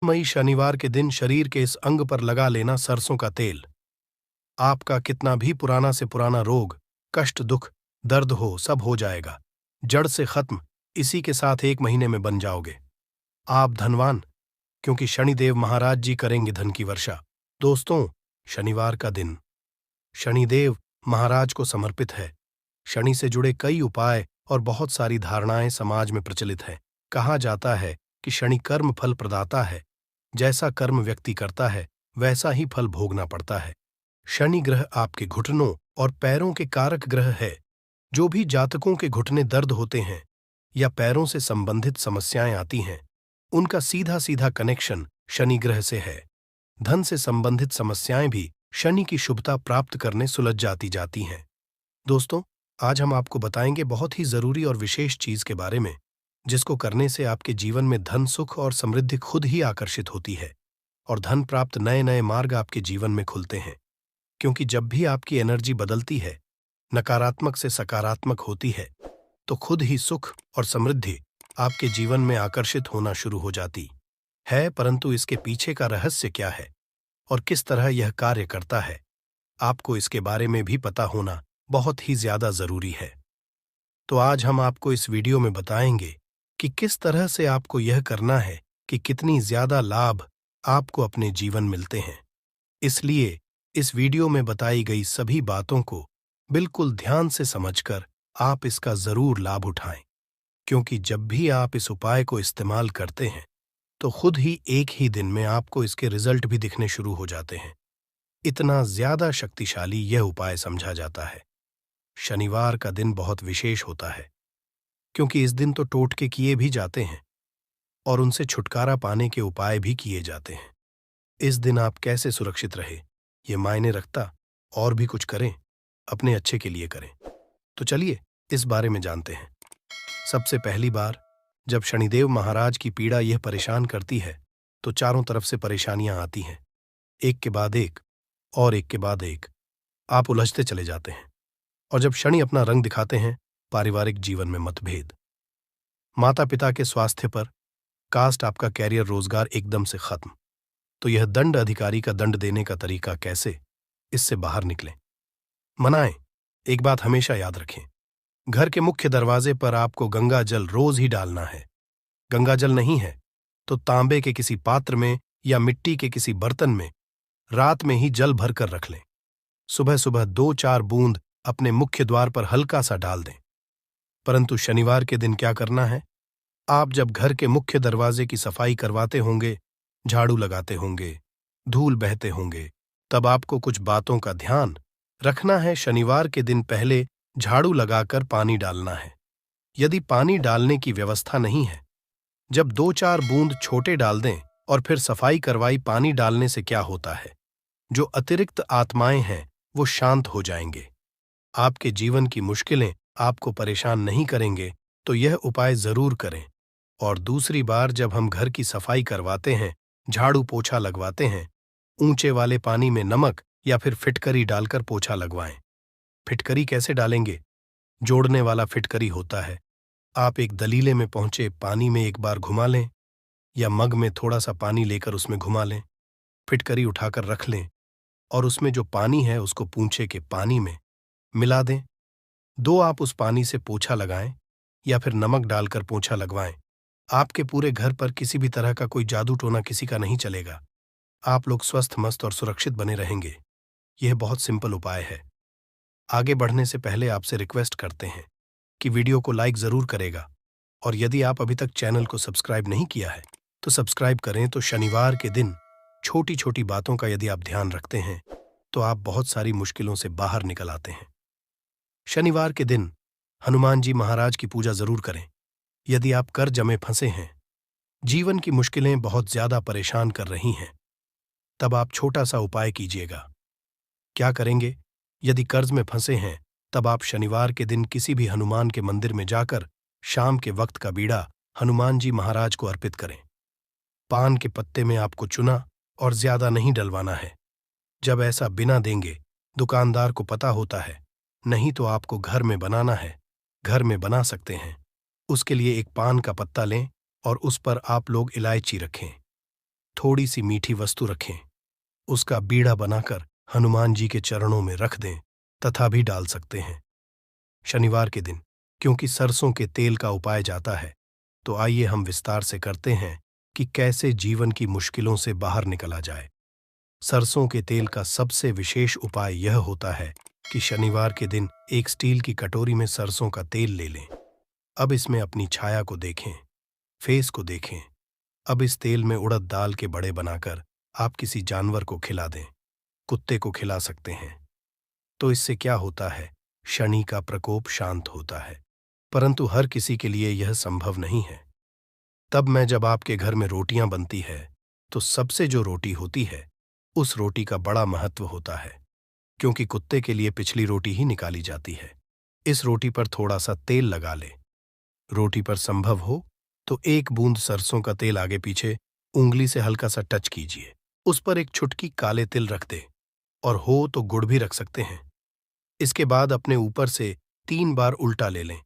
मई शनिवार के दिन शरीर के इस अंग पर लगा लेना सरसों का तेल। आपका कितना भी पुराना से पुराना रोग, कष्ट, दुख, दर्द हो, सब हो जाएगा, जड़ से खत्म। इसी के साथ 1 महीने में बन जाओगे आप धनवान, क्योंकि शनिदेव महाराज जी करेंगे धन की वर्षा। दोस्तों, शनिवार का दिन शनिदेव महाराज को समर्पित है। शनि से जुड़े कई उपाय और बहुत सारी धारणाएं समाज में प्रचलित हैं। कहा जाता है कि शनि कर्म फल प्रदाता है। जैसा कर्म व्यक्ति करता है वैसा ही फल भोगना पड़ता है। शनि ग्रह आपके घुटनों और पैरों के कारक ग्रह है। जो भी जातकों के घुटने दर्द होते हैं या पैरों से संबंधित समस्याएं आती हैं, उनका सीधा सीधा कनेक्शन शनि ग्रह से है। धन से संबंधित समस्याएं भी शनि की शुभता प्राप्त करने सुलझ जाती हैं। दोस्तों, आज हम आपको बताएंगे बहुत ही जरूरी और विशेष चीज के बारे में, जिसको करने से आपके जीवन में धन, सुख और समृद्धि खुद ही आकर्षित होती है और धन प्राप्त नए नए मार्ग आपके जीवन में खुलते हैं। क्योंकि जब भी आपकी एनर्जी बदलती है, नकारात्मक से सकारात्मक होती है, तो खुद ही सुख और समृद्धि आपके जीवन में आकर्षित होना शुरू हो जाती है। परंतु इसके पीछे का रहस्य क्या है और किस तरह यह कार्य करता है, आपको इसके बारे में भी पता होना बहुत ही ज्यादा जरूरी है। तो आज हम आपको इस वीडियो में बताएंगे कि किस तरह से आपको यह करना है कि कितनी ज्यादा लाभ आपको अपने जीवन मिलते हैं। इसलिए इस वीडियो में बताई गई सभी बातों को बिल्कुल ध्यान से समझकर आप इसका जरूर लाभ उठाएं, क्योंकि जब भी आप इस उपाय को इस्तेमाल करते हैं तो खुद ही एक ही दिन में आपको इसके रिजल्ट भी दिखने शुरू हो जाते हैं। इतना ज्यादा शक्तिशाली यह उपाय समझा जाता है। शनिवार का दिन बहुत विशेष होता है, क्योंकि इस दिन तो टोटके किए भी जाते हैं और उनसे छुटकारा पाने के उपाय भी किए जाते हैं। इस दिन आप कैसे सुरक्षित रहे ये मायने रखता, और भी कुछ करें अपने अच्छे के लिए करें। तो चलिए इस बारे में जानते हैं। सबसे पहली बार जब शनिदेव महाराज की पीड़ा यह परेशान करती है तो चारों तरफ से परेशानियां आती हैं, एक के बाद एक और एक के बाद एक। आप उलझते चले जाते हैं और जब शनि अपना रंग दिखाते हैं, पारिवारिक जीवन में मतभेद, माता पिता के स्वास्थ्य पर, कास्ट, आपका कैरियर, रोजगार एकदम से खत्म। तो यह दंड अधिकारी का दंड देने का तरीका कैसे, इससे बाहर निकलें, मनाएं। एक बात हमेशा याद रखें, घर के मुख्य दरवाजे पर आपको गंगा जल रोज ही डालना है। गंगा जल नहीं है तो तांबे के किसी पात्र में या मिट्टी के किसी बर्तन में रात में ही जल भर कर रख लें। सुबह सुबह 2-4 बूंद अपने मुख्य द्वार पर हल्का सा डाल दें। परंतु शनिवार के दिन क्या करना है, आप जब घर के मुख्य दरवाजे की सफाई करवाते होंगे, झाड़ू लगाते होंगे, धूल बहते होंगे, तब आपको कुछ बातों का ध्यान रखना है। शनिवार के दिन पहले झाड़ू लगाकर पानी डालना है। यदि पानी डालने की व्यवस्था नहीं है, जब 2-4 बूंद छोटे डाल दें और फिर सफाई करवाई। पानी डालने से क्या होता है, जो अतिरिक्त आत्माएं हैं वो शांत हो जाएंगे। आपके जीवन की मुश्किलें आपको परेशान नहीं करेंगे। तो यह उपाय जरूर करें। और दूसरी बार जब हम घर की सफाई करवाते हैं, झाड़ू पोछा लगवाते हैं, ऊंचे वाले पानी में नमक या फिर फिटकरी डालकर पोछा लगवाएं। फिटकरी कैसे डालेंगे, जोड़ने वाला फिटकरी होता है। आप एक दलीले में पहुंचे पानी में एक बार घुमा लें या मग में थोड़ा सा पानी लेकर उसमें घुमा लें, फिटकरी उठाकर रख लें और उसमें जो पानी है उसको पूंछे के पानी में मिला दें। 2 आप उस पानी से पोछा लगाएं या फिर नमक डालकर पोछा लगवाएं। आपके पूरे घर पर किसी भी तरह का कोई जादू टोना किसी का नहीं चलेगा। आप लोग स्वस्थ, मस्त और सुरक्षित बने रहेंगे। यह बहुत सिंपल उपाय है। आगे बढ़ने से पहले आपसे रिक्वेस्ट करते हैं कि वीडियो को लाइक जरूर करेगा, और यदि आप अभी तक चैनल को सब्सक्राइब नहीं किया है तो सब्सक्राइब करें। तो शनिवार के दिन छोटी छोटी बातों का यदि आप ध्यान रखते हैं तो आप बहुत सारी मुश्किलों से बाहर निकल आते हैं। शनिवार के दिन हनुमान जी महाराज की पूजा जरूर करें। यदि आप कर्ज में फंसे हैं, जीवन की मुश्किलें बहुत ज्यादा परेशान कर रही हैं, तब आप छोटा सा उपाय कीजिएगा। क्या करेंगे, यदि कर्ज में फंसे हैं तब आप शनिवार के दिन किसी भी हनुमान के मंदिर में जाकर शाम के वक्त का बीड़ा हनुमान जी महाराज को अर्पित करें। पान के पत्ते में आपको चुना और ज्यादा नहीं डलवाना है। जब ऐसा बिना देंगे, दुकानदार को पता होता है, नहीं तो आपको घर में बनाना है। घर में बना सकते हैं। उसके लिए एक पान का पत्ता लें और उस पर आप लोग इलायची रखें। थोड़ी सी मीठी वस्तु रखें, उसका बीड़ा बनाकर हनुमान जी के चरणों में रख दें तथा भी डाल सकते हैं। शनिवार के दिन क्योंकि सरसों के तेल का उपाय जाता है, तो आइए हम विस्तार से करते हैं कि कैसे जीवन की मुश्किलों से बाहर निकला जाए। सरसों के तेल का सबसे विशेष उपाय यह होता है कि शनिवार के दिन एक स्टील की कटोरी में सरसों का तेल ले लें। अब इसमें अपनी छाया को देखें, फेस को देखें। अब इस तेल में उड़द दाल के बड़े बनाकर आप किसी जानवर को खिला दें। कुत्ते को खिला सकते हैं। तो इससे क्या होता है, शनि का प्रकोप शांत होता है। परंतु हर किसी के लिए यह संभव नहीं है। तब मैं जब आपके घर में रोटियां बनती है, तो सबसे जो रोटी होती है, उस रोटी का बड़ा महत्व होता है, क्योंकि कुत्ते के लिए पिछली रोटी ही निकाली जाती है। इस रोटी पर थोड़ा सा तेल लगा ले। रोटी पर संभव हो तो एक बूंद सरसों का तेल आगे पीछे उंगली से हल्का सा टच कीजिए। उस पर एक चुटकी काले तिल रख दे, और हो तो गुड़ भी रख सकते हैं। इसके बाद अपने ऊपर से 3 बार उल्टा ले लें।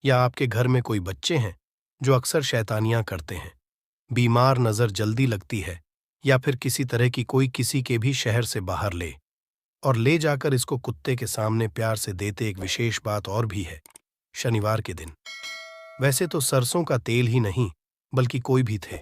या आपके घर में कोई बच्चे हैं जो अक्सर शैतानियां करते हैं, बीमार नजर जल्दी लगती है, या फिर किसी तरह की कोई किसी के भी शहर से बाहर ले और ले जाकर इसको कुत्ते के सामने प्यार से देते। एक विशेष बात और भी है शनिवार के दिन। वैसे तो सरसों का तेल ही नहीं बल्कि कोई भी थे,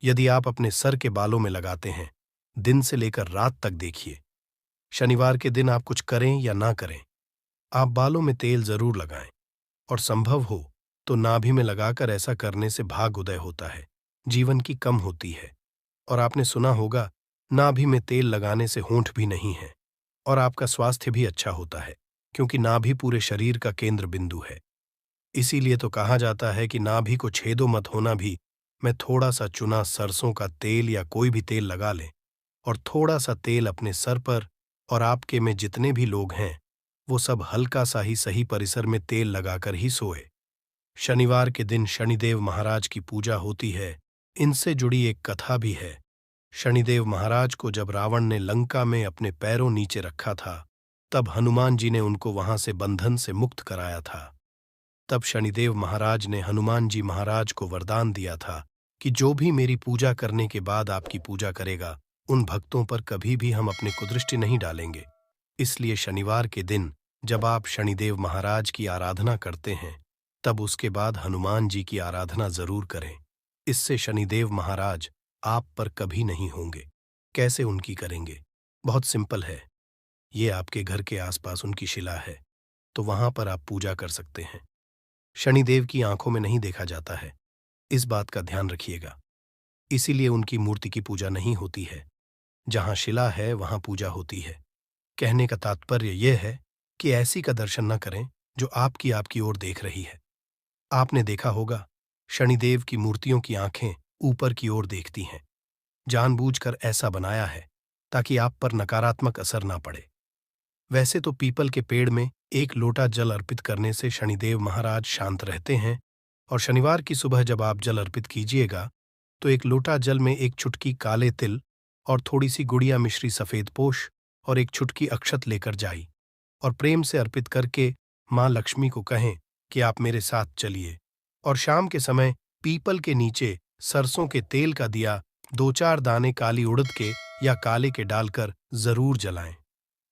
यदि आप अपने सर के बालों में लगाते हैं, दिन से लेकर रात तक देखिए। शनिवार के दिन आप कुछ करें या ना करें, आप बालों में तेल जरूर लगाएं, और संभव हो तो नाभि में लगाकर। ऐसा करने से भाग उदय होता है, जीवन की कम होती है। और आपने सुना होगा, नाभि में तेल लगाने से होंठ भी नहीं है, और आपका स्वास्थ्य भी अच्छा होता है, क्योंकि नाभि पूरे शरीर का केंद्र बिंदु है। इसीलिए तो कहा जाता है कि नाभि को छेदो मत होना भी। मैं थोड़ा सा चुना सरसों का तेल या कोई भी तेल लगा लें, और थोड़ा सा तेल अपने सर पर, और आपके में जितने भी लोग हैं वो सब हल्का सा ही सही परिसर में तेल लगाकर ही सोए। शनिवार के दिन शनिदेव महाराज की पूजा होती है। इनसे जुड़ी एक कथा भी है। शनिदेव महाराज को जब रावण ने लंका में अपने पैरों नीचे रखा था, तब हनुमान जी ने उनको वहां से बंधन से मुक्त कराया था। तब शनिदेव महाराज ने हनुमान जी महाराज को वरदान दिया था कि जो भी मेरी पूजा करने के बाद आपकी पूजा करेगा, उन भक्तों पर कभी भी हम अपनी कुदृष्टि नहीं डालेंगे। इसलिए शनिवार के दिन जब आप शनिदेव महाराज की आराधना करते हैं, तब उसके बाद हनुमान जी की आराधना जरूर करें। इससे शनिदेव महाराज आप पर कभी नहीं होंगे। कैसे उनकी करेंगे? बहुत सिंपल है। ये आपके घर के आसपास उनकी शिला है, तो वहां पर आप पूजा कर सकते हैं। शनिदेव की आंखों में नहीं देखा जाता है, इस बात का ध्यान रखिएगा। इसीलिए उनकी मूर्ति की पूजा नहीं होती है। जहां शिला है वहां पूजा होती है। कहने का तात्पर्य यह है कि ऐसी का दर्शन न करें जो आपकी ओर देख रही है। आपने देखा होगा, शनिदेव की मूर्तियों की आंखें ऊपर की ओर देखती हैं। जानबूझकर ऐसा बनाया है ताकि आप पर नकारात्मक असर ना पड़े। वैसे तो पीपल के पेड़ में एक लोटा जल अर्पित करने से शनिदेव महाराज शांत रहते हैं, और शनिवार की सुबह जब आप जल अर्पित कीजिएगा, तो एक लोटा जल में एक चुटकी काले तिल और थोड़ी सी गुड़िया मिश्री सफेद पोश और एक चुटकी अक्षत लेकर जाई, और प्रेम से अर्पित करके माँ लक्ष्मी को कहें कि आप मेरे साथ चलिए। और शाम के समय पीपल के नीचे सरसों के तेल का दिया 2-4 दाने काली उड़द के या काले के डालकर जरूर जलाएं।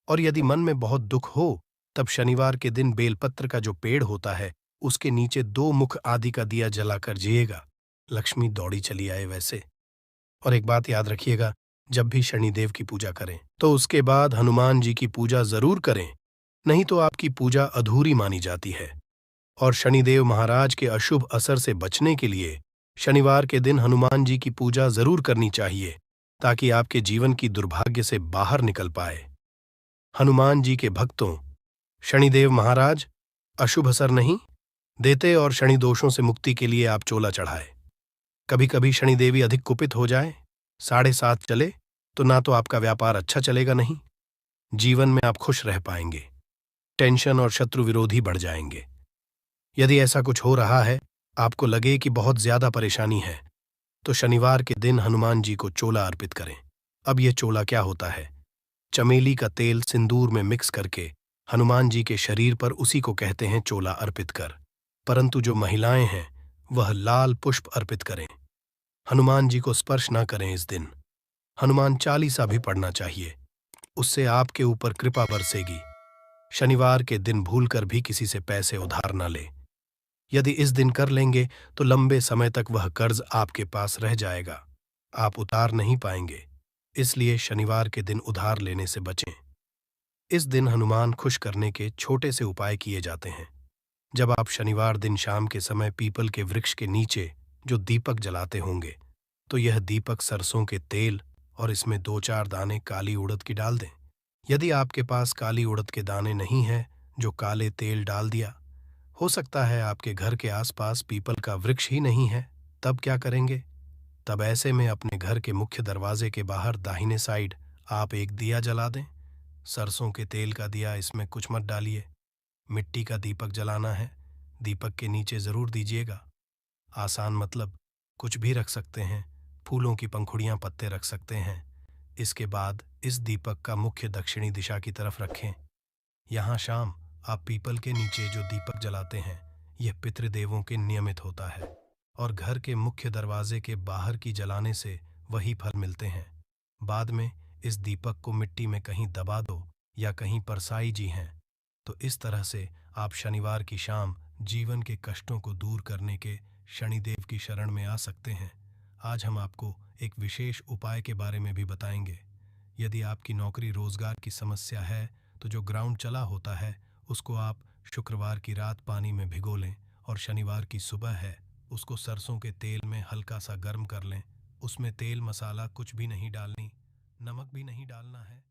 और यदि मन में बहुत दुख हो, तब शनिवार के दिन बेलपत्र का जो पेड़ होता है, उसके नीचे 2 मुख आदि का दिया जलाकर जिएगा। लक्ष्मी दौड़ी चली आए वैसे। और एक बात याद रखिएगा, जब भी शनिदेव की पूजा करें तो उसके बाद हनुमान जी की पूजा जरूर करें, नहीं तो आपकी पूजा अधूरी मानी जाती है। और शनिदेव महाराज के अशुभ असर से बचने के लिए शनिवार के दिन हनुमान जी की पूजा जरूर करनी चाहिए, ताकि आपके जीवन की दुर्भाग्य से बाहर निकल पाए। हनुमान जी के भक्तों, शनिदेव महाराज अशुभ असर नहीं देते, और शनि दोषों से मुक्ति के लिए आप चोला चढ़ाए। कभी कभी शनिदेवी अधिक कुपित हो जाए, 7.5 चले, तो ना तो आपका व्यापार अच्छा चलेगा, नहीं जीवन में आप खुश रह पाएंगे। टेंशन और शत्रु विरोधी बढ़ जाएंगे। यदि ऐसा कुछ हो रहा है, आपको लगे कि बहुत ज्यादा परेशानी है, तो शनिवार के दिन हनुमान जी को चोला अर्पित करें। अब यह चोला क्या होता है? चमेली का तेल सिंदूर में मिक्स करके हनुमान जी के शरीर पर, उसी को कहते हैं चोला अर्पित कर। परंतु जो महिलाएं हैं वह लाल पुष्प अर्पित करें। हनुमान जी को स्पर्श न करें इस दिन। हनुमान चालीसा भी पढ़ना चाहिए, उससे आपके ऊपर कृपा बरसेगी। शनिवार के दिन भूलकर भी किसी से पैसे उधार न ले। यदि इस दिन कर लेंगे तो लंबे समय तक वह कर्ज आपके पास रह जाएगा, आप उतार नहीं पाएंगे। इसलिए शनिवार के दिन उधार लेने से बचें। इस दिन हनुमान खुश करने के छोटे से उपाय किए जाते हैं। जब आप शनिवार दिन शाम के समय पीपल के वृक्ष के नीचे जो दीपक जलाते होंगे, तो यह दीपक सरसों के तेल और इसमें 2-4 दाने काली उड़द की डाल दें। यदि आपके पास काली उड़द के दाने नहीं हैं, जो काले तेल डाल दिया। हो सकता है आपके घर के आसपास पीपल का वृक्ष ही नहीं है, तब क्या करेंगे? तब ऐसे में अपने घर के मुख्य दरवाजे के बाहर दाहिने साइड आप एक दिया जला दें। सरसों के तेल का दिया, इसमें कुछ मत डालिए। मिट्टी का दीपक जलाना है, दीपक के नीचे जरूर दीजिएगा। आसान मतलब कुछ भी रख सकते हैं, फूलों की पंखुड़ियां, पत्ते रख सकते हैं। इसके बाद इस दीपक का मुख्य दक्षिणी दिशा की तरफ रखें। यहाँ शाम आप पीपल के नीचे जो दीपक जलाते हैं, यह पितृदेवों के नियमित होता है और घर के मुख्य दरवाजे के बाहर की जलाने से वही फल मिलते हैं। बाद में इस दीपक को मिट्टी में कहीं दबा दो या कहीं परसाई जी हैं, तो इस तरह से आप शनिवार की शाम जीवन के कष्टों को दूर करने के शनिदेव की शरण में आ सकते हैं। आज हम आपको एक विशेष उपाय के बारे में भी बताएंगे। यदि आपकी नौकरी रोजगार की समस्या है, तो जो ग्राउंड चला होता है उसको आप शुक्रवार की रात पानी में भिगो लें और शनिवार की सुबह है उसको सरसों के तेल में हल्का सा गर्म कर लें। उसमें तेल मसाला कुछ भी नहीं डालनी, नमक भी नहीं डालना है।